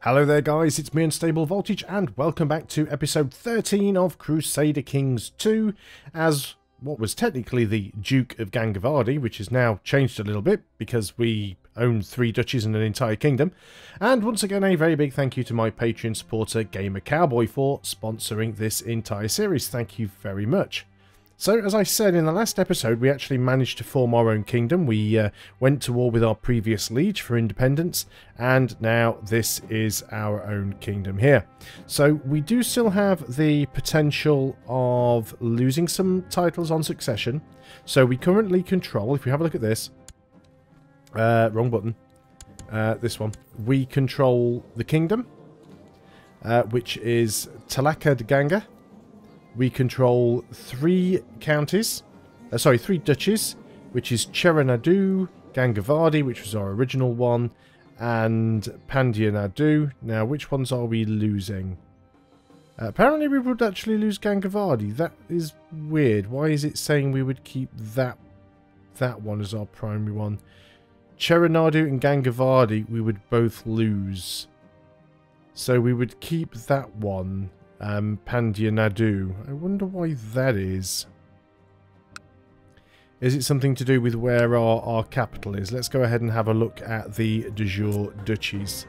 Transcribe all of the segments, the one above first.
Hello there guys, it's me Unstable Voltage and welcome back to episode 13 of Crusader Kings 2 as what was technically the Duke of Gangavadi, which has now changed a little bit because we own 3 duchies and an entire kingdom. And once again a very big thank you to my Patreon supporter Gamer Cowboy for sponsoring this entire series. Thank you very much. So, as I said in the last episode, we actually managed to form our own kingdom. We went to war with our previous liege for independence, and now this is our own kingdom here. So, we do still have the potential of losing some titles on succession. So, we currently control, if we have a look at this, wrong button, this one, we control the kingdom, which is Talaka de Ganga. We control 3 counties, 3 duchies, which is Cheranadu, Gangavadi, which was our original one, and Pandya Nadu. Now, which ones are we losing? Apparently we would actually lose Gangavadi. That is weird. Why is it saying we would keep that one as our primary one? Cheranadu and Gangavadi we would both lose. So we would keep that one. Pandya Nadu. I wonder why that is. Is it something to do with where our capital is? Let's go ahead and have a look at the de jure duchies.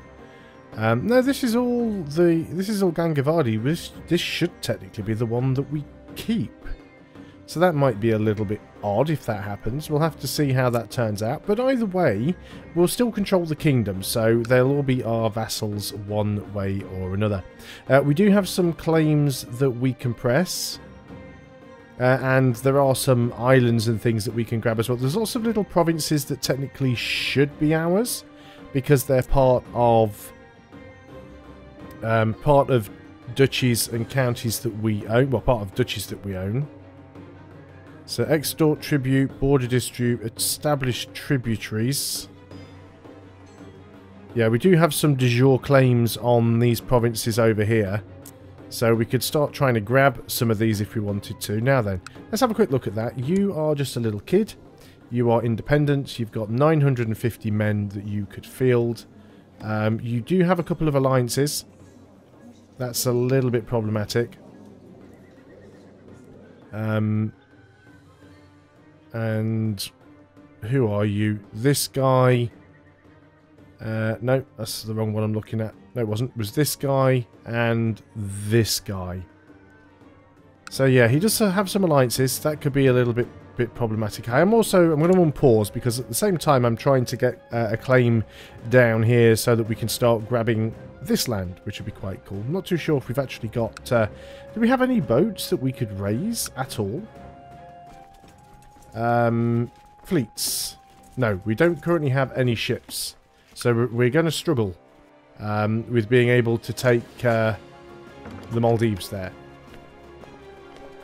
No, this is all Gangavadi. This should technically be the one that we keep. So that might be a little bit odd if that happens. We'll have to see how that turns out. But either way, we'll still control the kingdom. So they'll all be our vassals one way or another. We do have some claims that we can press. And there are some islands and things that we can grab as well. There's lots of little provinces that technically should be ours. Because they're part of duchies and counties that we own. Well, part of duchies that we own. So, extort tribute, border dispute, established tributaries. Yeah, we do have some de jure claims on these provinces over here. So, we could start trying to grab some of these if we wanted to. Now then, let's have a quick look at that. You are just a little kid. You are independent. You've got 950 men that you could field. You do have a couple of alliances. That's a little bit problematic. And who are you? This guy. No, that's the wrong one I'm looking at. No, it wasn't. It was this guy and this guy. So yeah, he does have some alliances. That could be a little bit problematic. I'm going to unpause because at the same time I'm trying to get a claim down here so that we can start grabbing this land, which would be quite cool. I'm not too sure if we've actually got... do we have any boats that we could raise at all? Fleets. No, we don't currently have any ships. So we're going to struggle with being able to take the Maldives there.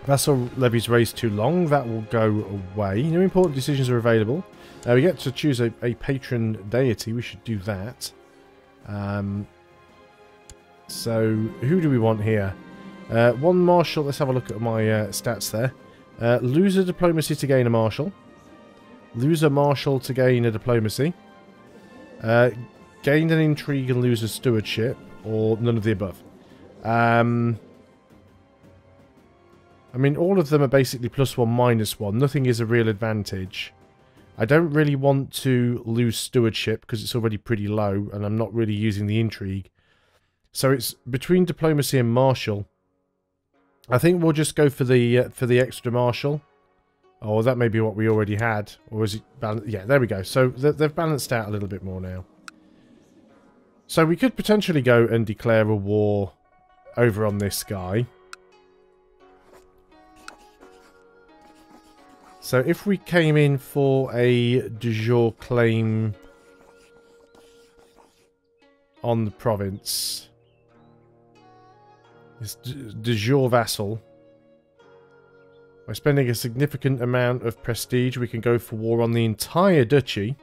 Vassal levies raised too long. That will go away. No important decisions are available. We get to choose a patron deity. We should do that. So, who do we want here? One marshal. Let's have a look at my stats there. Lose a diplomacy to gain a marshal. Lose a marshal to gain a diplomacy. Gain an intrigue and lose a stewardship. Or none of the above. I mean, all of them are basically +1, -1. Nothing is a real advantage. I don't really want to lose stewardship because it's already pretty low. And I'm not really using the intrigue. So it's between diplomacy and marshal. I think we'll just go for the extra marshal. Oh, that may be what we already had. Or is it balanced? Yeah, there we go. So they've balanced out a little bit more now. So we could potentially go and declare a war over on this guy. So if we came in for a de jure claim on the province... This de jure vassal. By spending a significant amount of prestige, we can go for war on the entire duchy.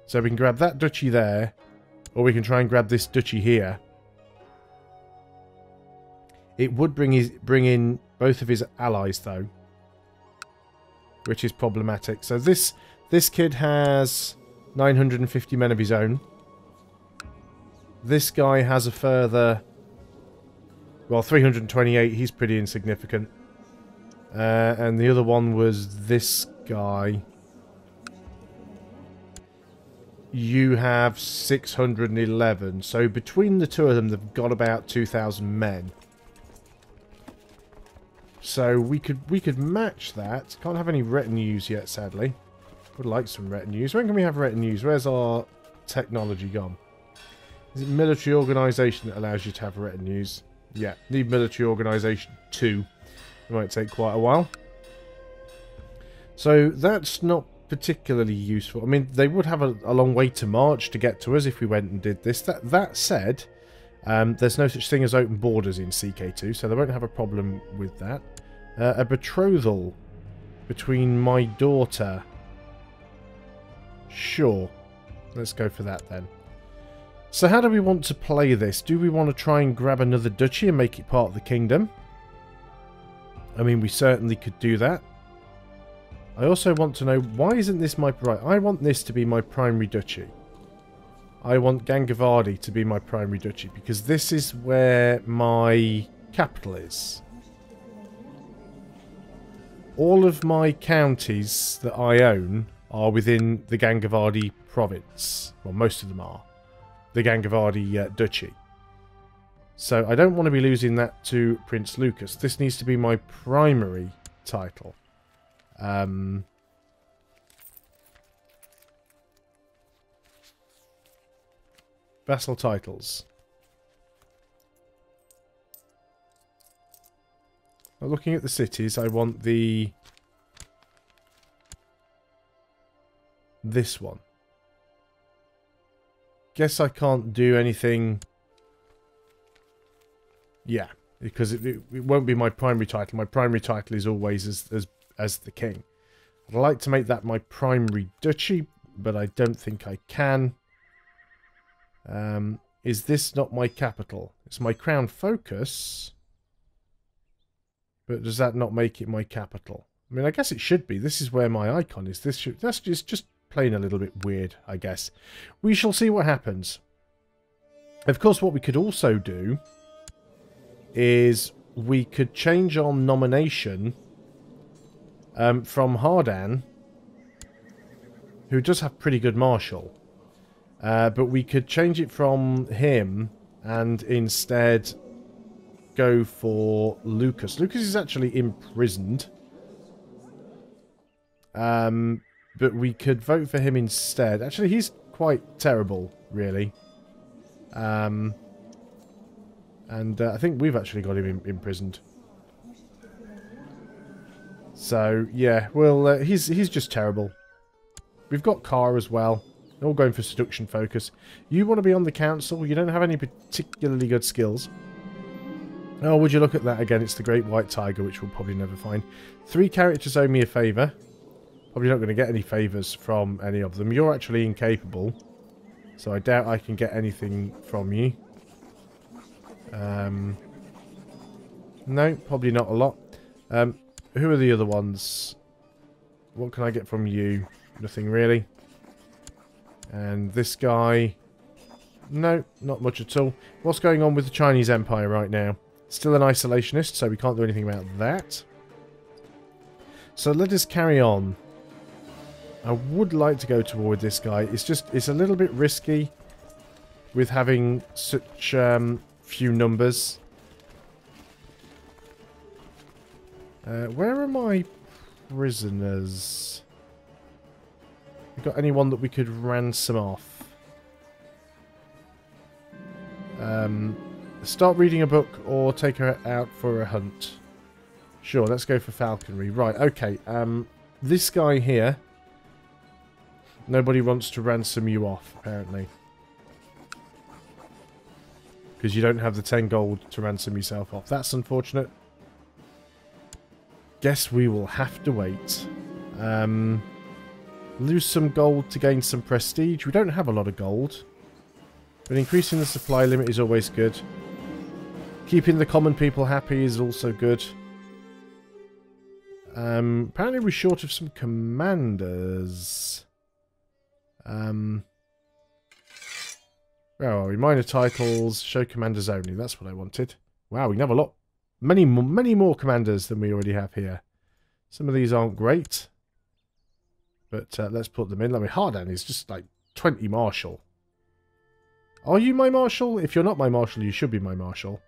So we can grab that duchy there, or we can try and grab this duchy here. It would bring in both of his allies, though, which is problematic. So this kid has 950 men of his own. This guy has a further... Well, 328. He's pretty insignificant. And the other one was this guy. You have 611. So between the two of them, they've got about 2,000 men. So we could match that. Can't have any retinues yet, sadly. Would like some retinues. When can we have retinues? Where's our technology gone? Is it military organisation that allows you to have retinues? Yeah, need military organisation 2. It might take quite a while. So that's not particularly useful. I mean, they would have a long way to march to get to us if we went and did this. That said, there's no such thing as open borders in CK2, so they won't have a problem with that. A betrothal between my daughter. Sure. Let's go for that then. So how do we want to play this? Do we want to try and grab another duchy and make it part of the kingdom? I mean, we certainly could do that. I also want to know, why isn't this my... Right, I want this to be my primary duchy. I want Gangavadi to be my primary duchy, because this is where my capital is. All of my counties that I own are within the Gangavadi province. Well, most of them are. The Gangavadi duchy. So I don't want to be losing that to Prince Lucas. This needs to be my primary title. Vassal titles. Well, looking at the cities, I want this one. Guess I can't do anything. Yeah, because it won't be my primary title. My primary title is always as the king. I'd like to make that my primary duchy, but I don't think I can. Is this not my capital? It's my crown focus. But does that not make it my capital? I mean, I guess it should be. This is where my icon is. That's just plain a little bit weird, I guess. We shall see what happens. Of course, what we could also do is we could change our nomination from Hardan, who does have pretty good martial, but we could change it from him and instead go for Lucas. Lucas is actually imprisoned, but we could vote for him instead. Actually, he's quite terrible, really. And I think we've actually got him imprisoned. So, yeah, well, he's just terrible. We've got Car as well. They're all going for seduction focus. You want to be on the council. You don't have any particularly good skills. Oh, would you look at that again? It's the Great White Tiger, which we'll probably never find. 3 characters owe me a favour. Probably not going to get any favours from any of them. You're actually incapable. So I doubt I can get anything from you. No, probably not a lot. Who are the other ones? What can I get from you? Nothing really. And this guy... No, not much at all. What's going on with the Chinese Empire right now? Still an isolationist, so we can't do anything about that. So let us carry on. I would like to go toward this guy. It's a little bit risky with having such few numbers. Where are my prisoners? We got anyone that we could ransom off? Start reading a book or take her out for a hunt. Sure, let's go for falconry. Right, okay. This guy here. Nobody wants to ransom you off, apparently. Because you don't have the 10 gold to ransom yourself off. That's unfortunate. Guess we will have to wait. Lose some gold to gain some prestige. We don't have a lot of gold. But increasing the supply limit is always good. Keeping the common people happy is also good. Apparently we're short of some commanders. Where are we? Minor titles, show commanders only. That's what I wanted. Wow, we can have a lot. Many more commanders than we already have here. Some of these aren't great. But let's put them in. Let me. Hardan is just like 20 marshal. Are you my marshal? If you're not my marshal, you should be my marshal.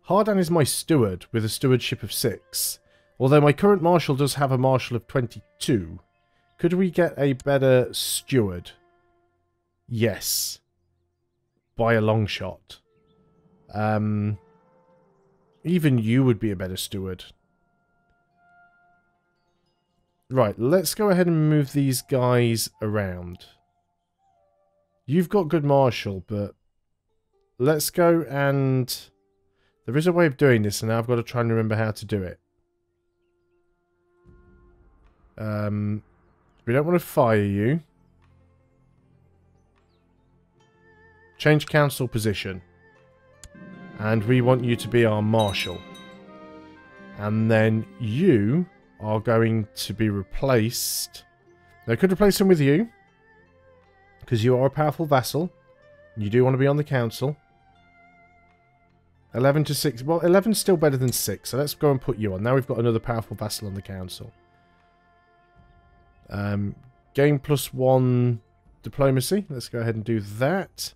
Hardan is my steward with a stewardship of 6. Although my current marshal does have a marshal of 22. Could we get a better steward? Yes. By a long shot. Even you would be a better steward. Right, let's go ahead and move these guys around. You've got good marshal, but let's go and... There is a way of doing this, and now I've got to try and remember how to do it. We don't want to fire you. Change council position. And we want you to be our marshal. And then you are going to be replaced. They could replace him with you. Because you are a powerful vassal. You do want to be on the council. 11 to 6. Well, 11's still better than 6. So let's go and put you on. Now we've got another powerful vassal on the council. Gain +1 diplomacy. Let's go ahead and do that.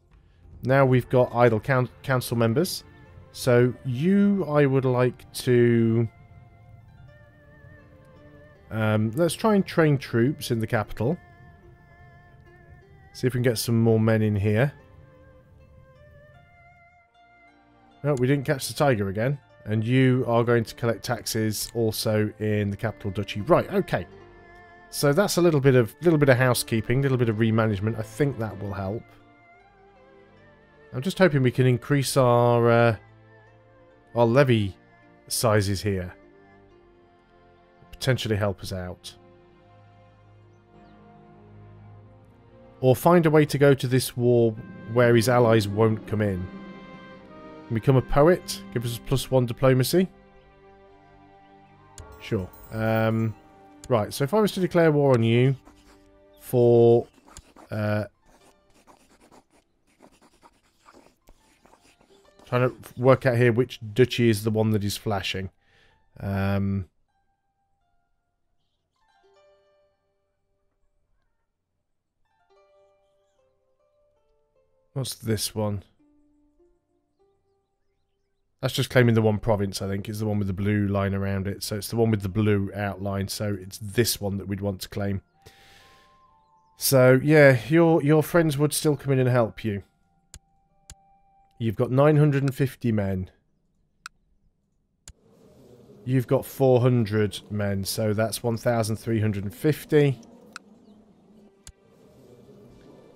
Now we've got idle council members. So you, I would like to... let's try and train troops in the capital. See if we can get some more men in here. No, we didn't catch the tiger again. And you are going to collect taxes also in the capital duchy. Right, okay. So that's a little bit of housekeeping, a little bit of remanagement. I think that will help. I'm just hoping we can increase our levy sizes here. Potentially help us out. Or find a way to go to this war where his allies won't come in. Become a poet. Give us +1 diplomacy. Sure. Right, so if I was to declare war on you for... trying to work out here which duchy is the one that is flashing. What's this one? That's just claiming the one province, I think. It's the one with the blue line around it. So it's the one with the blue outline. So it's this one that we'd want to claim. So, yeah, your friends would still come in and help you. You've got 950 men. You've got 400 men. So that's 1,350.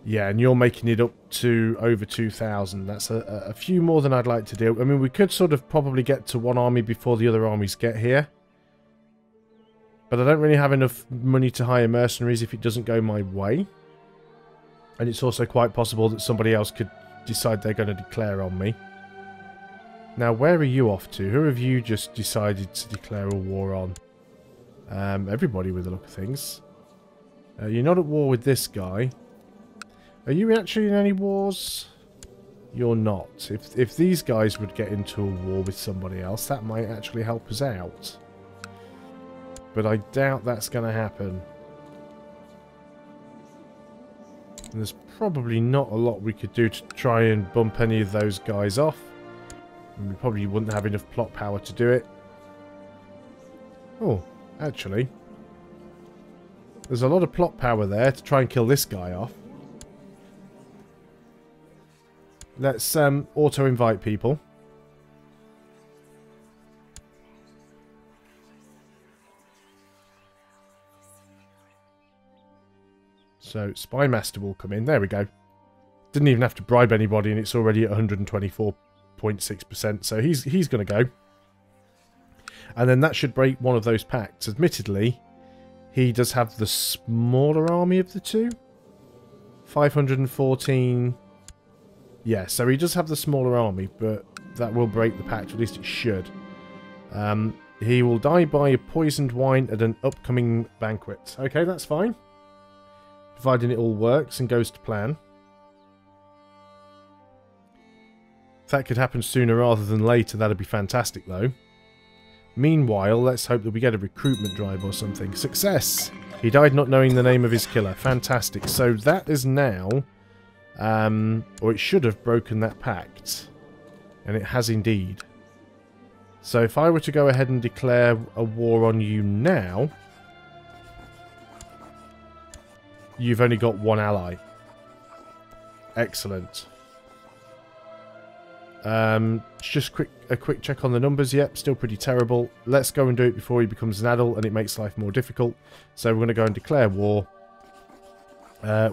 Yeah, and you're making it up to over 2,000. That's a few more than I'd like to do. I mean, we could sort of probably get to one army before the other armies get here. But I don't really have enough money to hire mercenaries if it doesn't go my way. And it's also quite possible that somebody else could decide they're going to declare on me. Now, where are you off to? Who have you just decided to declare a war on? Everybody with the look of things. You're not at war with this guy. Are you actually in any wars? You're not. If these guys would get into a war with somebody else, that might actually help us out. But I doubt that's going to happen. And there's probably not a lot we could do to try and bump any of those guys off. And we probably wouldn't have enough plot power to do it. Oh, actually. There's a lot of plot power there to try and kill this guy off. Let's auto-invite people. So, Spy Master will come in. There we go. Didn't even have to bribe anybody, and it's already at 124.6%. So he's going to go. And then that should break one of those pacts. Admittedly, he does have the smaller army of the two. 514... Yeah, so he does have the smaller army, but that will break the pact, at least it should. He will die by a poisoned wine at an upcoming banquet. Okay, that's fine. Providing it all works and goes to plan. If that could happen sooner rather than later, that'd be fantastic though. Meanwhile, let's hope that we get a recruitment drive or something. Success! He died not knowing the name of his killer. Fantastic. So that is now... or it should have broken that pact. And it has indeed. So if I were to go ahead and declare a war on you now... You've only got one ally. Excellent. Just a quick check on the numbers. Yep, still pretty terrible. Let's go and do it before he becomes an adult and it makes life more difficult. So we're going to go and declare war.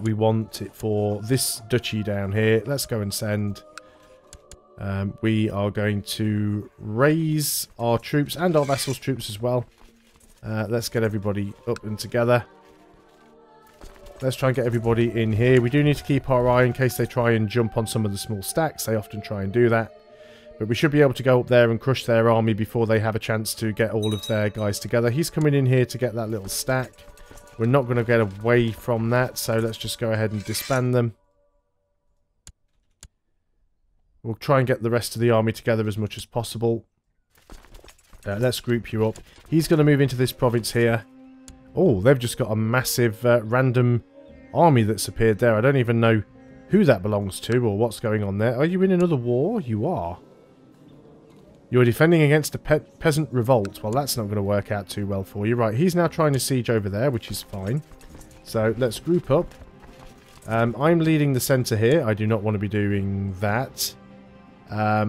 We want it for this duchy down here. Let's go and send. We are going to raise our troops and our vassals' troops as well. Let's get everybody up and together. Let's try and get everybody in here. We do need to keep our eye in case they try and jump on some of the small stacks. They often try and do that. But we should be able to go up there and crush their army before they have a chance to get all of their guys together. He's coming in here to get that little stack. We're not going to get away from that, so let's just go ahead and disband them. We'll try and get the rest of the army together as much as possible. Let's group you up. He's going to move into this province here. Oh, they've just got a massive random army that's appeared there. I don't even know who that belongs to or what's going on there. Are you in another war? You are. You're defending against a peasant revolt. Well, that's not going to work out too well for you. Right, he's now trying to siege over there, which is fine. So, let's group up. I'm leading the centre here. I do not want to be doing that. I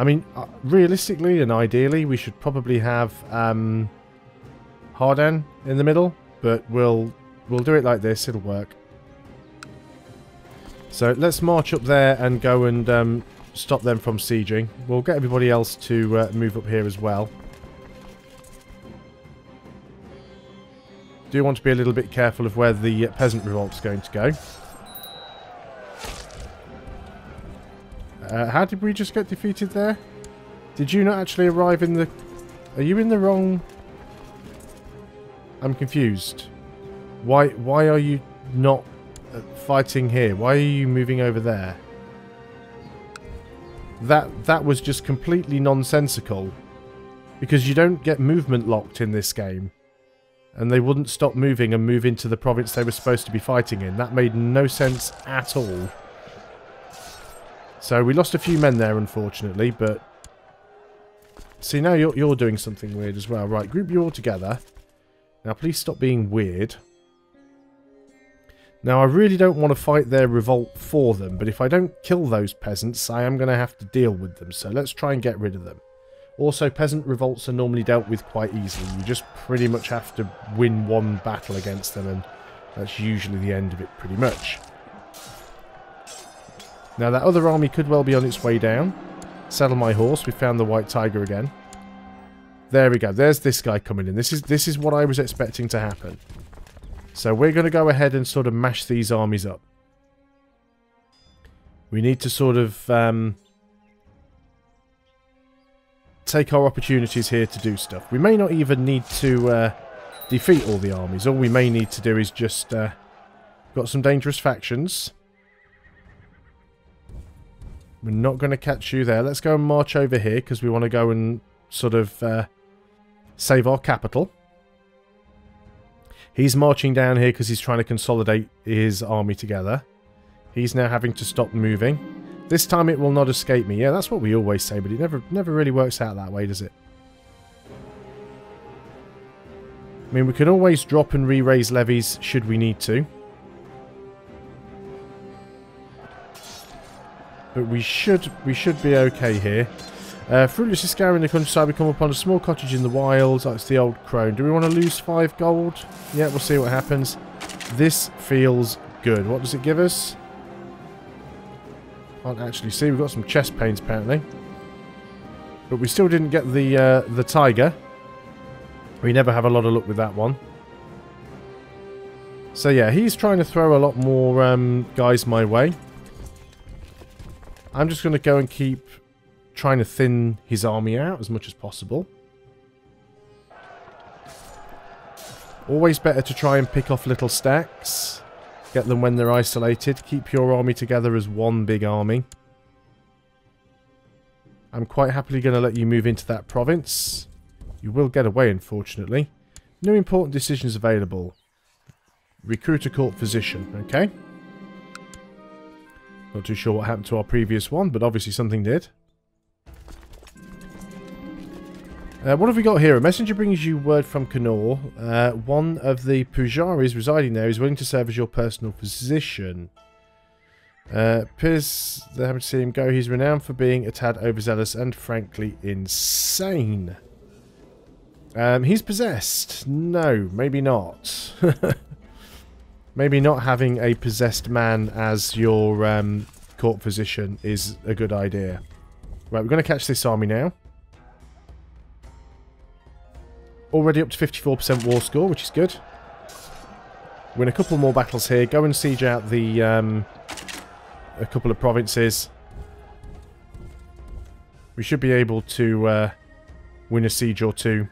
mean, realistically and ideally, we should probably have... Hardan in the middle, but we'll do it like this. It'll work. So let's march up there and go and stop them from sieging. We'll get everybody else to move up here as well. Do want to be a little bit careful of where the peasant revolt's going to go. How did we just get defeated there? Did you not actually arrive in the... Are you in the wrong... I'm confused. Why are you not fighting here? Why are you moving over there? That was just completely nonsensical. Because you don't get movement locked in this game. And they wouldn't stop moving and move into the province they were supposed to be fighting in. That made no sense at all. So we lost a few men there, unfortunately, but... See, now you're doing something weird as well. Right, group you all together. Now, please stop being weird. Now, I really don't want to fight their revolt for them, but if I don't kill those peasants, I am going to have to deal with them. So let's try and get rid of them. Also, peasant revolts are normally dealt with quite easily. You just pretty much have to win one battle against them, and that's usually the end of it, pretty much. Now, that other army could well be on its way down. Saddle my horse. We found the white tiger again. There we go. There's this guy coming in. This is what I was expecting to happen. So we're going to go ahead and sort of mash these armies up. We need to sort of take our opportunities here to do stuff. We may not even need to defeat all the armies. All we may need to do is just... got some dangerous factions. We're not going to catch you there. Let's go and march over here because we want to go and sort of... save our capital. He's marching down here because he's trying to consolidate his army together. He's now having to stop moving. This time it will not escape me. Yeah, that's what we always say, but it never really works out that way, does it? I mean, we can always drop and re-raise levies should we need to. But we should be okay here. Fruitlessly scouring the countryside, we come upon a small cottage in the wilds. That's the old crone. Do we want to lose 5 gold? Yeah, we'll see what happens. This feels good. What does it give us? Can't actually see. We've got some chest pains, apparently. But we still didn't get the tiger. We never have a lot of luck with that one. So yeah, he's trying to throw a lot more guys my way. I'm just going to go and keep trying to thin his army out as much as possible. Always better to try and pick off little stacks. Get them when they're isolated. Keep your army together as one big army. I'm quite happily going to let you move into that province. You will get away, unfortunately. No important decisions available. Recruiter court physician, okay? Not too sure what happened to our previous one, but obviously something did. What have we got here? A messenger brings you word from Kannor. One of the Pujaris residing there is willing to serve as your personal physician. Appears they're happy to see him go. He's renowned for being a tad overzealous and frankly insane. He's possessed. No, maybe not. Maybe not having a possessed man as your court physician is a good idea. Right, we're going to catch this army now. Already up to 54% war score, which is good. Win a couple more battles here. Go and siege out the a couple of provinces. We should be able to win a siege or two.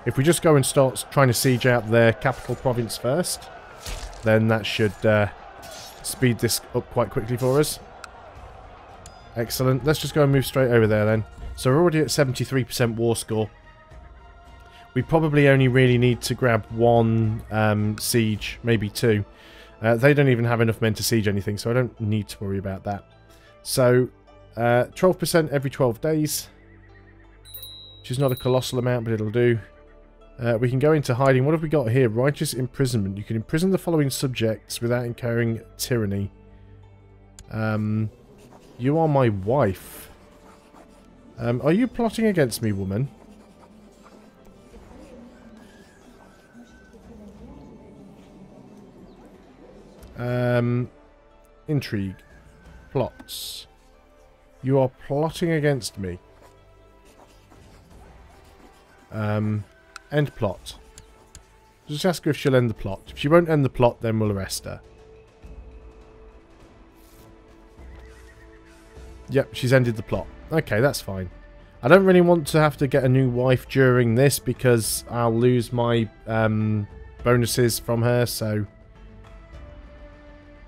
If we just go and start trying to siege out their capital province first, then that should speed this up quite quickly for us. Excellent. Let's just go and move straight over there then. So we're already at 73% war score. We probably only really need to grab one siege, maybe two. They don't even have enough men to siege anything, so I don't need to worry about that. So 12% every 12 days, which is not a colossal amount, but it'll do. We can go into hiding. What have we got here? Righteous imprisonment. You can imprison the following subjects without incurring tyranny. You are my wife. Are you plotting against me, woman? Intrigue. Plots. You are plotting against me. End plot. Just ask her if she'll end the plot. If she won't end the plot, then we'll arrest her. Yep, she's ended the plot. Okay, that's fine. I don't really want to have to get a new wife during this because I'll lose my bonuses from her, so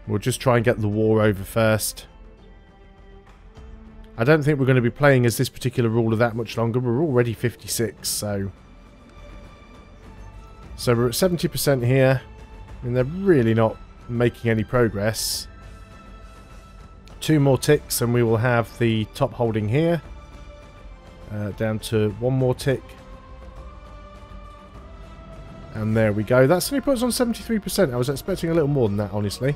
we'll just try and get the war over first. I don't think we're going to be playing as this particular ruler that much longer. We're already 56, so we're at 70% here. I mean, they're really not making any progress. 2 more ticks and we will have the top holding here. Down to 1 more tick. And there we go. That's only put us on 73%. I was expecting a little more than that, honestly.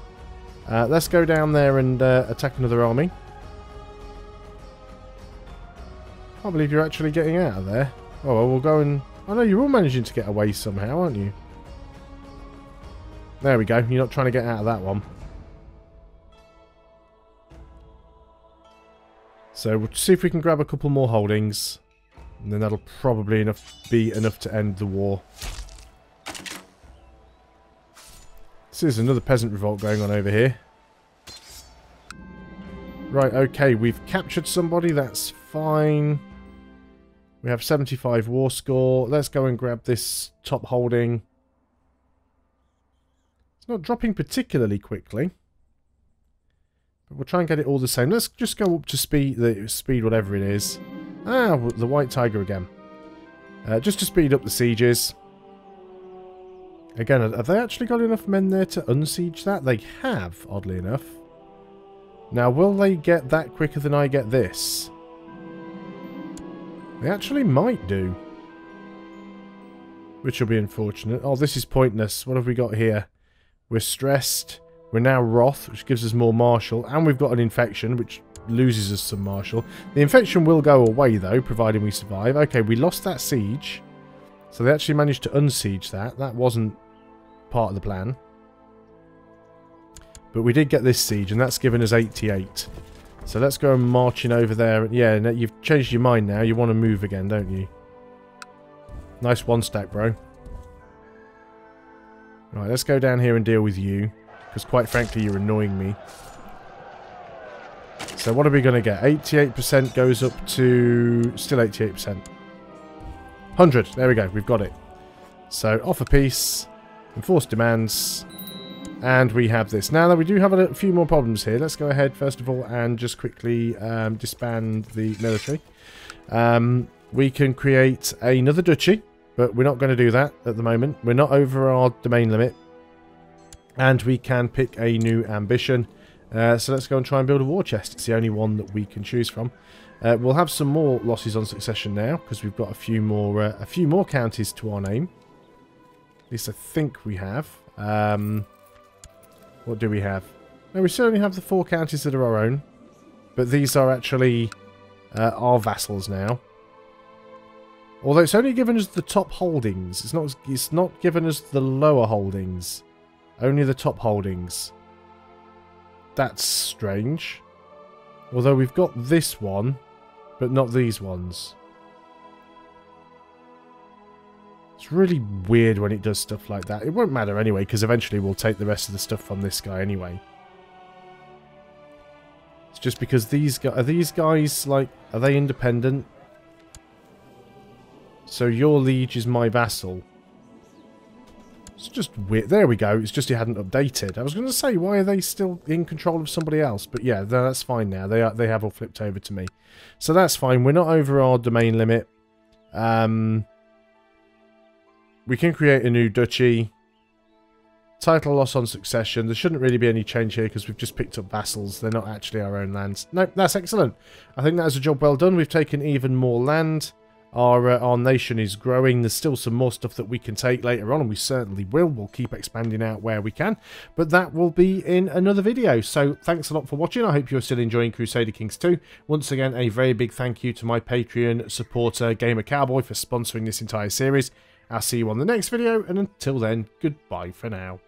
Let's go down there and attack another army. Can't believe you're actually getting out of there. Oh, well, we'll go and... Oh, no, you're all managing to get away somehow, aren't you? There we go. You're not trying to get out of that one. So we'll see if we can grab a couple more holdings. And then that'll probably be enough to end the war. This is another peasant revolt going on over here. Right, okay, we've captured somebody, that's fine. We have 75 war score. Let's go and grab this top holding. It's not dropping particularly quickly. But we'll try and get it all the same. Let's just go up to speed, whatever it is. Ah, the White Tiger again. Just to speed up the sieges. Again, have they actually got enough men there to unsiege that? They have, oddly enough. Now, will they get that quicker than I get this? They actually might do. Which will be unfortunate. Oh, this is pointless. What have we got here? We're stressed. We're now wrath, which gives us more martial. And we've got an infection, which loses us some martial. The infection will go away, though, providing we survive. Okay, we lost that siege. So they actually managed to unsiege that. That wasn't part of the plan. But we did get this siege, and that's given us 88. So let's go and marching over there. Yeah, you've changed your mind now. You want to move again, don't you? Nice one stack, bro. Right, let's go down here and deal with you. Because quite frankly, you're annoying me. So what are we going to get? 88% goes up to... Still 88%. 100. There we go. We've got it. So offer peace. Enforce demands. And we have this. Now that we do have a few more problems here, let's go ahead first of all and just quickly disband the military. We can create another duchy, but we're not going to do that at the moment. We're not over our domain limit. And we can pick a new ambition. So let's go and try and build a war chest. It's the only one that we can choose from. We'll have some more losses on succession now because we've got a few more counties to our name. At least I think we have. What do we have? No, we certainly have the 4 counties that are our own. But these are actually our vassals now. Although it's only given us the top holdings. It's not given us the lower holdings. Only the top holdings. That's strange. Although we've got this one, but not these ones. It's really weird when it does stuff like that. It won't matter anyway, because eventually we'll take the rest of the stuff from this guy anyway. It's just because these guys... Are these guys, like... Are they independent? So your liege is my vassal. It's just weird. There we go. It's just it hadn't updated. I was going to say, why are they still in control of somebody else? But yeah, that's fine now. They have all flipped over to me. So that's fine. We're not over our domain limit. We can create a new duchy. Title loss on succession. There shouldn't really be any change here because we've just picked up vassals. They're not actually our own lands. Nope, that's excellent. I think that's a job well done. We've taken even more land. Our nation is growing. There's still some more stuff that we can take later on, and we certainly will. We'll keep expanding out where we can. But that will be in another video. So thanks a lot for watching. I hope you're still enjoying Crusader Kings 2. Once again, a very big thank you to my Patreon supporter, Gamer Cowboy, for sponsoring this entire series. I'll see you on the next video, and until then, goodbye for now.